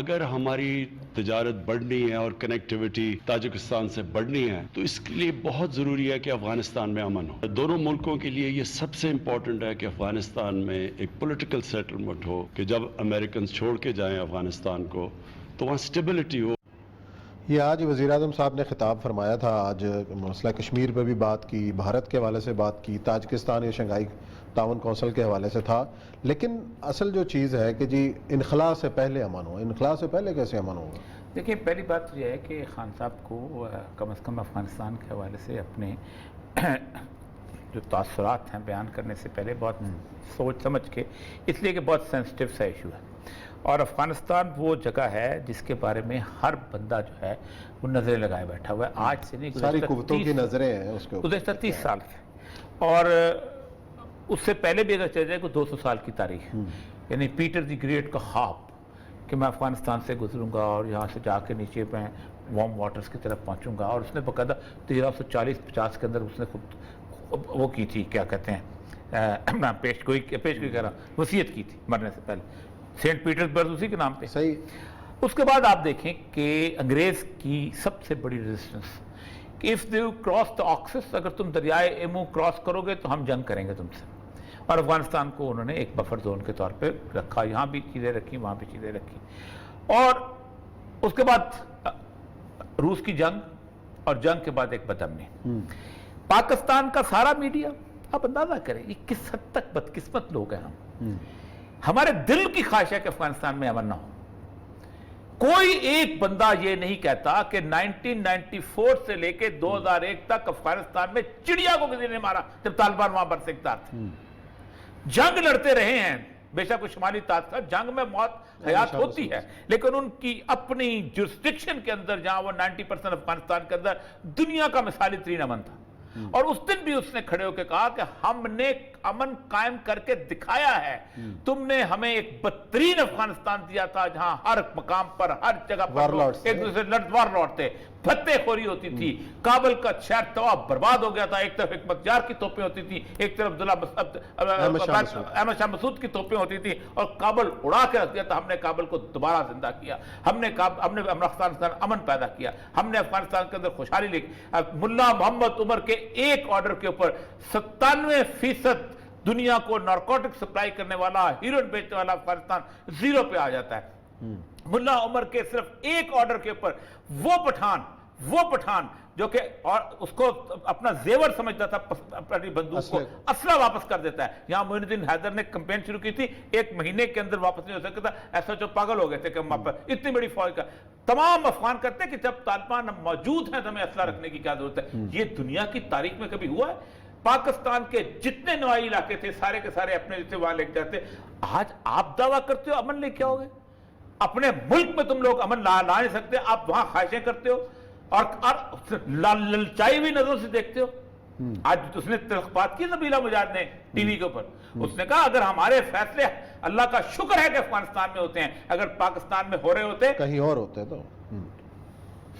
اگر ہماری تجارت بڑھنی ہے اور کنیکٹیوٹی تاجکستان سے بڑھنی ہے تو اس کے لیے بہت ضروری ہے کہ افغانستان میں امن ہو. دونوں ملکوں کے لیے یہ سب سے امپورٹنٹ ہے کہ افغانستان میں ایک پولیٹیکل سیٹلمنٹ ہو, کہ جب امریکنز چھوڑ کے جائیں افغانستان کو تو وہاں سٹیبلٹی ہو. یہ آج وزیر اعظم صاحب نے خطاب فرمایا تھا, آج مسئلہ کشمیر پہ بھی بات کی, بھارت کے حوالے سے بات کی, تاجکستان یا شنگھائی تعاون کونسل کے حوالے سے تھا. لیکن اصل جو چیز ہے کہ جی انخلاء سے پہلے امن ہو, انخلاء سے پہلے کیسے امن ہوگا؟ دیکھیں, پہلی بات یہ ہے کہ خان صاحب کو کم از کم افغانستان کے حوالے سے اپنے جو تاثرات ہیں بیان کرنے سے پہلے بہت سوچ سمجھ کے, اس لیے کہ بہت سینسٹیو سا ایشو ہے, اور افغانستان وہ جگہ ہے جس کے بارے میں ہر بندہ جو ہے وہ نظریں لگائے بیٹھا ہوا ہے. آج سے نہیں, ساری قوتوں کی نظریں ہیں اس کے اوپر, گزشتہ 30 سال سے, اور اس سے پہلے بھی اگر چل جائے کوئی 200 سال کی تاریخ, یعنی پیٹر دی گریٹ کا خواب کہ میں افغانستان سے گزروں گا اور یہاں سے جا کے نیچے میں وارم واٹرز کی طرف پہنچوں گا, اور اس نے باقاعدہ 1340-50 کے اندر اس نے خود وہ کی تھی, کیا کہتے ہیں, پیش گوئی کہہ رہا, وصیت کی تھی مرنے سے پہلے, سینٹ پیٹرز برگ اسی کے نام پہ. صحیح. اس کے بعد آپ دیکھیں کہ انگریز کی سب سے بڑی ریزسٹنس کہ اف یو کراس دا آکسس, اگر تم دریائے ایمو کراس کرو گے تو ہم جنگ کریں گے تم سے, اور افغانستان کو انہوں نے ایک بفر زون کے طور پہ رکھا, یہاں بھی چیزیں رکھی وہاں بھی چیزیں رکھی. اور اس کے بعد روس کی جنگ, اور جنگ کے بعد ایک بدامنی. پاکستان کا سارا میڈیا, آپ اندازہ کریں یہ کس حد تک بدقسمت لوگ ہیں ہم. ہمارے دل کی خواہش ہے کہ افغانستان میں امن نہ ہو. کوئی ایک بندہ یہ نہیں کہتا کہ 1994 سے لے کے 2001 تک افغانستان میں چڑیا کو کسی نے مارا جب طالبان وہاں برس اقتدار تھے. جنگ لڑتے رہے ہیں, بے شک کوئی شمالی طاقت, جنگ میں موت حیات ہوتی ہے, لیکن ان کی اپنی جورسڈکشن کے اندر جہاں وہ 90% افغانستان کے اندر دنیا کا مثالی ترین امن تھا. اور اس دن بھی اس نے کھڑے ہو کے کہا کہ ہم نے امن قائم کر کے دکھایا ہے, تم نے ہمیں ایک بدترین افغانستان دیا تھا جہاں ہر مقام پر ہر جگہ پر ایک دوسرے وار لارڈ تھے, فتح خوری ہوتی تھی, کابل کا شہر تباہ برباد ہو گیا تھا, ایک طرف حکمت یار کی توپیں ہوتی تھی, ایک طرف احمد شاہ مسعود کی توپیں ہوتی تھی, اور کابل اڑا کے رکھ دیا تھا. ہم نے کابل کو دوبارہ زندہ کیا, ہم نے افغانستان امن پیدا کیا, ہم نے افغانستان کے اندر خوشحالی لے. ملا محمد عمر کے ایک آرڈر کے اوپر 97% دنیا کو نارکوٹک سپلائی کرنے والا, ہیروئن بیچنے والا افغانستان زیرو پہ آ جاتا ہے. ملا عمر کے صرف ایک آرڈر کے اوپر وہ پٹھان جو کہ اور اس کو اپنا زیور سمجھتا تھا, اپنی بندوق کو اسلحہ واپس کر دیتا ہے. یہاں معین الدین حیدر نے کمپین شروع کی تھی, 1 مہینے کے اندر واپس نہیں ہو سکتا تھا, ایسا جو پاگل ہو گئے تھے کہ ہم اتنی بڑی فوج کا. تمام افغان کرتے ہیں کہ جب طالبان موجود ہیں تو ہمیں اسلحہ رکھنے کی کیا ضرورت ہے. یہ دنیا کی تاریخ میں کبھی ہوا ہے؟ پاکستان کے جتنے نوائی علاقے تھے سارے کے سارے اپنے جیسے وہاں لے جاتے. آج آپ دعویٰ کرتے ہو امن لے کے آؤ گے, اپنے ملک میں تم لوگ امن لا نہیں سکتے, آپ وہاں خواہشیں کرتے ہو اور للچائی ہوئی نظروں سے دیکھتے ہو. آج اس نے تلخبات کی نبیلہ مجاہد نے ٹی وی کے اوپر, اس نے کہا اگر ہمارے فیصلے اللہ کا شکر ہے کہ افغانستان میں ہوتے ہیں, اگر پاکستان میں ہو رہے ہوتے کہیں اور ہوتے تو.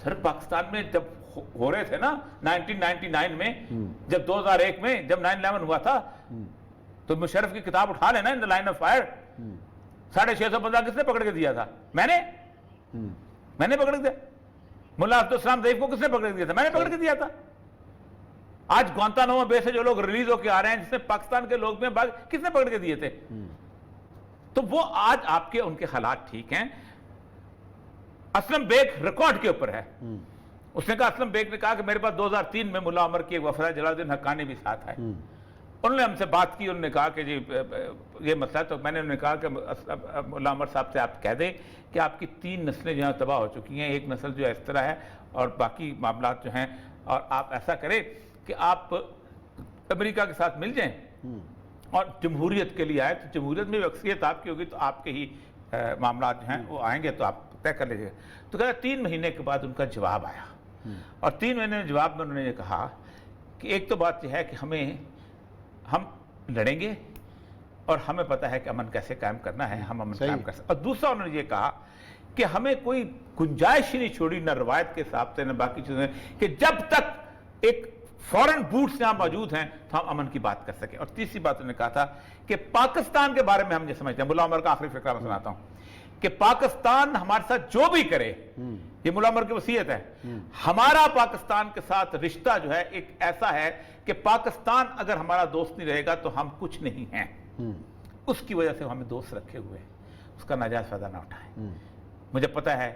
سر پاکستان میں جب ہو رہے تھے نا 1999 میں, جب 2001 میں جب 9/11 ہوا تھا, تو مشرف کی کتاب اٹھا لینا, ان دا لائن آف فائر, 650 بندہ کس نے پکڑ کے دیا تھا؟ میں نے پکڑ کے دیا. ملا عبدالسلام ضعیف کو کس نے پکڑ کے دیا تھا؟ میں نے پکڑ کے دیا تھا. آج گوانتانامو بے سے جو لوگ ریلیز ہو کے آ رہے ہیں, جس میں پاکستان کے لوگ میں کس نے پکڑ کے دیے تھے؟ تو وہ آج آپ کے ان کے حالات ٹھیک ہیں. اسلم بیگ ریکارڈ کے اوپر ہے, اس نے کہا, اسلم بیگ نے کہا کہ میرے پاس 2003 میں ملا عمر کی ایک وفد ہے, جلال الدین حقانی بھی ساتھ ہے. انہوں نے ہم سے بات کی, انہوں نے کہا کہ جی یہ مسئلہ ہے. تو میں نے انہوں نے کہا کہ ملا عمر صاحب سے آپ کہہ دیں کہ آپ کی 3 نسلیں جو ہیں تباہ ہو چکی ہیں, ایک نسل جو ہے اس طرح ہے, اور باقی معاملات جو ہیں, اور آپ ایسا کریں کہ آپ امریکہ کے ساتھ مل جائیں اور جمہوریت کے لیے آئے, تو جمہوریت میں اکثریت آپ کی ہوگی تو آپ کے ہی معاملات جو ہیں وہ آئیں گے, تو آپ طے کر لیجیے. تو کہا 3 مہینے کے بعد ان کا جواب آیا, اور 3 مہینے جواب میں انہوں نے یہ کہا کہ ایک تو بات یہ ہے کہ ہم لڑیں گے اور ہمیں پتہ ہے کہ امن کیسے قائم کرنا ہے, ہم امن قائم کر سکتے. اور دوسرا انہوں نے یہ کہا کہ ہمیں کوئی گنجائش ہی نہیں چھوڑی, نہ روایت کے حساب سے نہ باقی چیزیں, کہ جب تک ایک فورن بوٹس یہاں موجود ہیں تو ہم امن کی بات کر سکیں. اور تیسری بات انہوں نے کہا تھا کہ پاکستان کے بارے میں ہم یہ سمجھتے ہیں, ملا عمر کا آخری فقرہ میں سناتا ہوں, کہ پاکستان ہمارے ساتھ جو بھی کرے، یہ مولا عمر کی وصیت ہے، ہمارا پاکستان کے ساتھ رشتہ جو ہے ایک ایسا ہے کہ پاکستان اگر ہمارا دوست نہیں رہے گا تو ہم کچھ نہیں ہیں، اس کی وجہ سے ہمیں دوست رکھے ہوئے ہیں، اس کا ناجائز فائدہ نہ اٹھائیں۔ مجھے پتہ ہے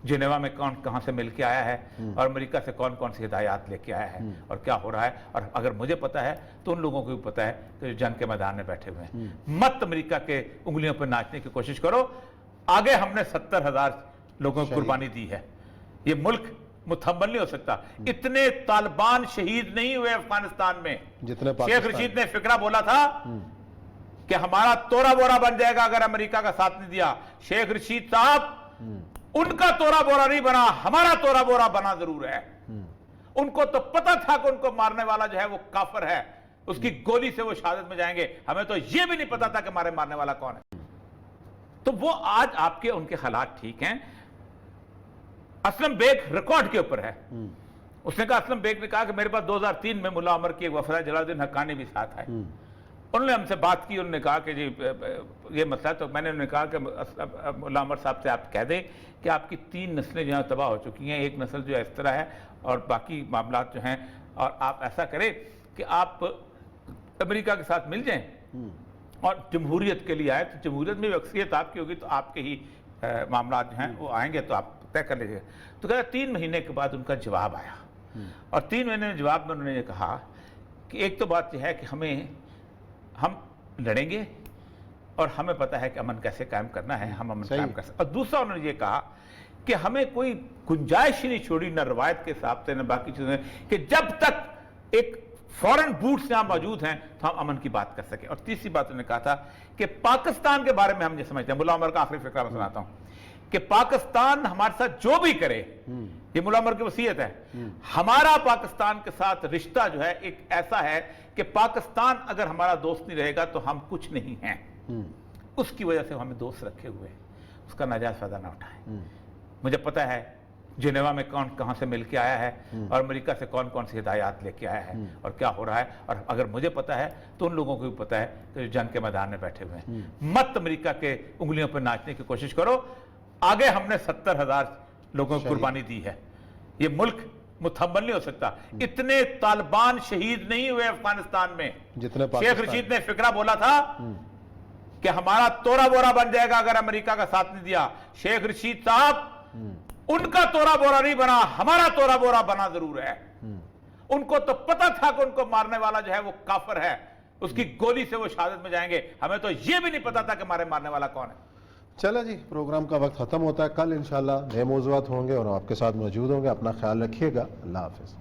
جنیوا میں کون کہاں سے مل کے آیا ہے اور امریکہ سے کون کون سی ہدایات لے کے آیا ہے اور کیا ہو رہا ہے، اور اگر مجھے پتہ ہے تو ان لوگوں کو بھی پتہ ہے کہ جو جنگ کے میدان میں بیٹھے ہوئے ہیں۔ مت امریکہ کے انگلیوں پہ ناچنے کی کوشش کرو، آگے ہم نے 70,000 لوگوں کی قربانی دی ہے، یہ ملک متحمل نہیں ہو سکتا۔ اتنے طالبان شہید نہیں ہوئے افغانستان میں، جتنے شیخ رشید نے فکرہ بولا تھا کہ ہمارا توڑا بورا بن جائے گا اگر امریکہ کا ساتھ نہیں دیا۔ شیخ رشید صاحب ان کا توڑا بورا نہیں بنا، ہمارا توڑا بورا بنا ضرور ہے۔ ان کو تو پتہ تھا کہ ان کو مارنے والا جو ہے وہ کافر ہے، اس کی گولی سے وہ شہادت میں جائیں گے، ہمیں تو یہ بھی نہیں پتا تھا کہ ہمارے مارنے والا کون ہے۔ تو وہ آج آپ کے ان کے حالات ٹھیک ہیں۔ اسلم بیگ ریکارڈ کے اوپر ہے، اس نے کہا، اسلم بیگ نے کہا کہ میرے پاس 2003 میں ملا عمر کی ایک وفد جلال الدین حقانی بھی ساتھ آئے، انہوں نے ہم سے بات کی، انہوں نے کہا کہ جی یہ مسئلہ، تو میں نے انہوں نے کہا کہ ملا عمر صاحب سے آپ کہہ دیں کہ آپ کی 3 نسلیں جو ہیں تباہ ہو چکی ہیں، ایک نسل جو اس طرح ہے اور باقی معاملات جو ہیں، اور آپ ایسا کریں کہ آپ امریکہ کے ساتھ مل جائیں اور جمہوریت کے لیے آئے، تو جمہوریت میں بھی اکثریت آپ کی ہوگی تو آپ کے ہی معاملات جو ہیں وہ آئیں گے تو آپ طے کر لیجیے۔ تو کہا 3 مہینے کے بعد ان کا جواب آیا، اور 3 مہینے میں جواب میں انہوں نے یہ کہا کہ ایک تو بات یہ ہے کہ ہم لڑیں گے اور ہمیں پتہ ہے کہ امن کیسے قائم کرنا ہے، ہم امن قائم کر سکتے، اور دوسرا انہوں نے یہ کہا کہ ہمیں کوئی گنجائش ہی نہیں چھوڑی، نہ روایت کے حساب سے نہ باقی چیزیں، کہ جب تک ایک فورن بوٹس یہاں موجود ہیں تو ہم امن کی بات کر سکیں۔ اور تیسری بات انہوں نے کہا تھا کہ پاکستان کے بارے میں ہم یہ سمجھتے ہیں، مولا عمر کا آخری فقرہ میں سناتا ہوں، کہ پاکستان ہمارے ساتھ جو بھی کرے، یہ مولا عمر کی وصیت ہے، ہمارا پاکستان کے ساتھ رشتہ جو ہے ایک ایسا ہے کہ پاکستان اگر ہمارا دوست نہیں رہے گا تو ہم کچھ نہیں ہیں، اس کی وجہ سے ہمیں دوست رکھے ہوئے ہیں، اس کا ناجائز فائدہ نہ اٹھائیں۔ مجھے پتہ ہے جنیوا میں کون کہاں سے مل کے آیا ہے اور امریکہ سے کون کون سی ہدایات لے کے آیا ہے اور کیا ہو رہا ہے، اور اگر مجھے پتہ ہے تو ان لوگوں کو بھی پتہ ہے کہ جو جنگ کے میدان میں بیٹھے ہوئے ہیں۔ مت امریکہ کے انگلیوں پہ ناچنے کی کوشش کرو، آگے ہم نے 70,000 لوگوں کی قربانی دی ہے، یہ ملک متحمل نہیں ہو سکتا۔ اتنے طالبان شہید نہیں ہوئے افغانستان میں، شیخ رشید نے فکرہ بولا تھا کہ ہمارا توڑا بورا بن جائے گا اگر امریکہ کا ساتھ نہیں دیا۔ شیخ رشید صاحب ان کا توڑا بورا نہیں بنا، ہمارا توڑا بورا بنا ضرور ہے۔ ان کو تو پتہ تھا کہ ان کو مارنے والا جو ہے وہ کافر ہے، اس کی گولی سے وہ شہادت میں جائیں گے، ہمیں تو یہ بھی نہیں پتا تھا کہ ہمارے مارنے والا کون ہے۔ چلے جی، پروگرام کا وقت ختم ہوتا ہے، کل انشاءاللہ نئے موضوعات ہوں گے اور آپ کے ساتھ موجود ہوں گے، اپنا خیال رکھیے گا، اللہ حافظ۔